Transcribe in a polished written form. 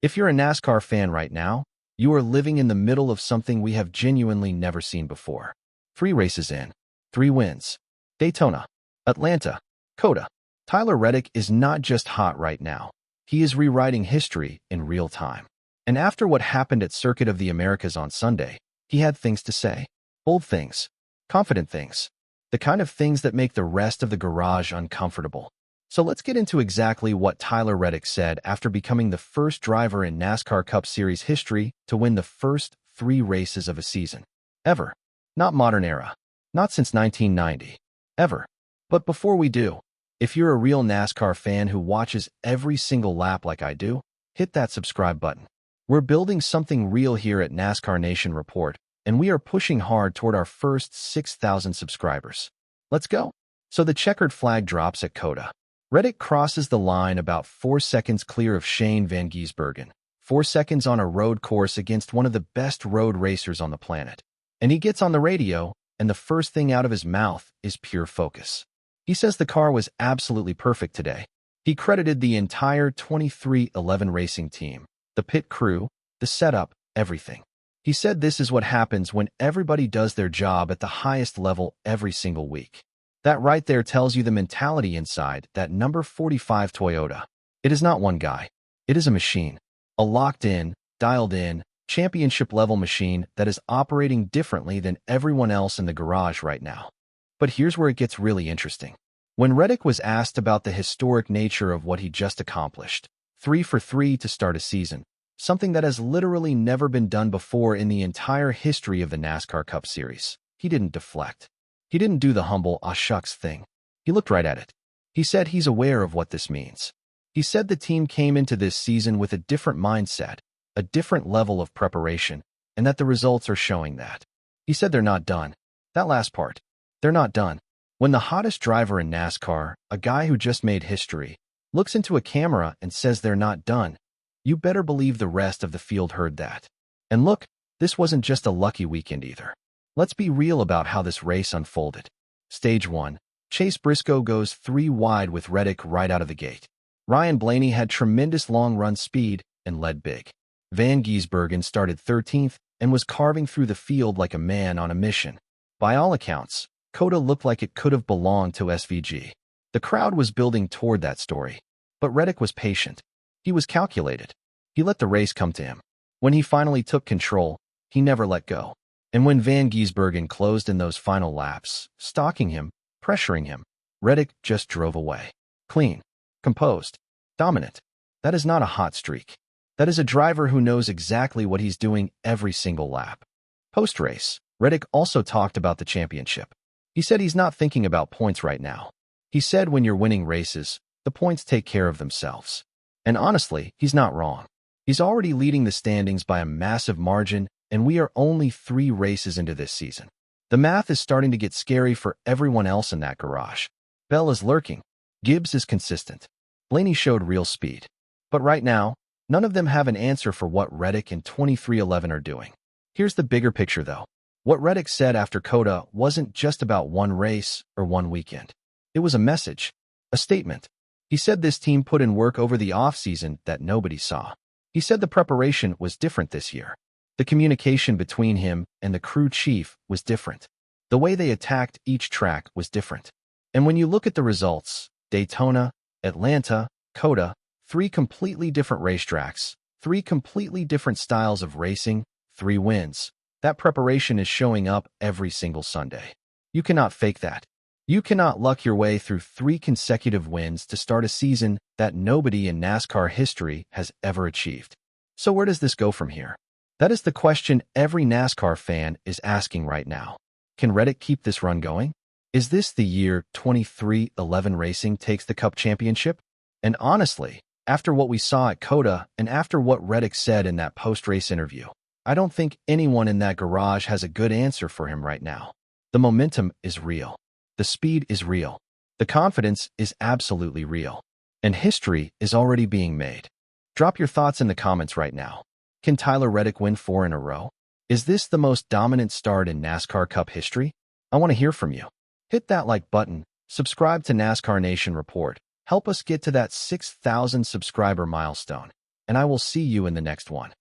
If you're a NASCAR fan right now, you are living in the middle of something we have genuinely never seen before. 3 races in, 3 wins. Daytona, Atlanta, COTA. Tyler Reddick is not just hot right now. He is rewriting history in real time. And after what happened at Circuit of the Americas on Sunday, he had things to say. Bold things, confident things, the kind of things that make the rest of the garage uncomfortable. So let's get into exactly what Tyler Reddick said after becoming the first driver in NASCAR Cup Series history to win the first 3 races of a season. Ever. Not modern era. Not since 1990. Ever. But before we do, if you're a real NASCAR fan who watches every single lap like I do, hit that subscribe button. We're building something real here at NASCAR Nation Report, and we are pushing hard toward our first 6,000 subscribers. Let's go. So the checkered flag drops at COTA. Reddick crosses the line about 4 seconds clear of Shane Van Gisbergen, 4 seconds on a road course against one of the best road racers on the planet. And he gets on the radio, and the first thing out of his mouth is pure focus. He says the car was absolutely perfect today. He credited the entire 23XI racing team, the pit crew, the setup, everything. He said this is what happens when everybody does their job at the highest level every single week. That right there tells you the mentality inside that number 45 Toyota. It is not one guy. It is a machine. A locked-in, dialed-in, championship-level machine that is operating differently than everyone else in the garage right now. But here's where it gets really interesting. When Reddick was asked about the historic nature of what he just accomplished, 3 for 3 to start a season, something that has literally never been done before in the entire history of the NASCAR Cup Series, he didn't deflect. He didn't do the humble, "ah shucks" thing. He looked right at it. He said he's aware of what this means. He said the team came into this season with a different mindset, a different level of preparation, and that the results are showing that. He said they're not done. That last part. They're not done. When the hottest driver in NASCAR, a guy who just made history, looks into a camera and says they're not done, you better believe the rest of the field heard that. And look, this wasn't just a lucky weekend either. Let's be real about how this race unfolded. Stage 1. Chase Briscoe goes 3 wide with Reddick right out of the gate. Ryan Blaney had tremendous long-run speed and led big. Van Gisbergen started 13th and was carving through the field like a man on a mission. By all accounts, COTA looked like it could have belonged to SVG. The crowd was building toward that story. But Reddick was patient. He was calculated. He let the race come to him. When he finally took control, he never let go. And when Van Gisbergen closed in those final laps, stalking him, pressuring him, Reddick just drove away. Clean, composed, dominant. That is not a hot streak. That is a driver who knows exactly what he's doing every single lap. Post-race, Reddick also talked about the championship. He said he's not thinking about points right now. He said when you're winning races, the points take care of themselves. And honestly, he's not wrong. He's already leading the standings by a massive margin, and we are only 3 races into this season. The math is starting to get scary for everyone else in that garage. Bell is lurking. Gibbs is consistent. Blaney showed real speed. But right now, none of them have an answer for what Reddick and 23XI are doing. Here's the bigger picture, though. What Reddick said after COTA wasn't just about one race or one weekend. It was a message, a statement. He said this team put in work over the offseason that nobody saw. He said the preparation was different this year. The communication between him and the crew chief was different. The way they attacked each track was different. And when you look at the results, Daytona, Atlanta, COTA, 3 completely different racetracks, 3 completely different styles of racing, 3 wins. That preparation is showing up every single Sunday. You cannot fake that. You cannot luck your way through 3 consecutive wins to start a season that nobody in NASCAR history has ever achieved. So where does this go from here? That is the question every NASCAR fan is asking right now. Can Reddick keep this run going? Is this the year 23XI Racing takes the Cup Championship? And honestly, after what we saw at COTA and after what Reddick said in that post-race interview, I don't think anyone in that garage has a good answer for him right now. The momentum is real. The speed is real. The confidence is absolutely real. And history is already being made. Drop your thoughts in the comments right now. Can Tyler Reddick win 4 in a row? Is this the most dominant start in NASCAR Cup history? I want to hear from you. Hit that like button, subscribe to NASCAR Nation Report, help us get to that 6,000 subscriber milestone. and I will see you in the next one.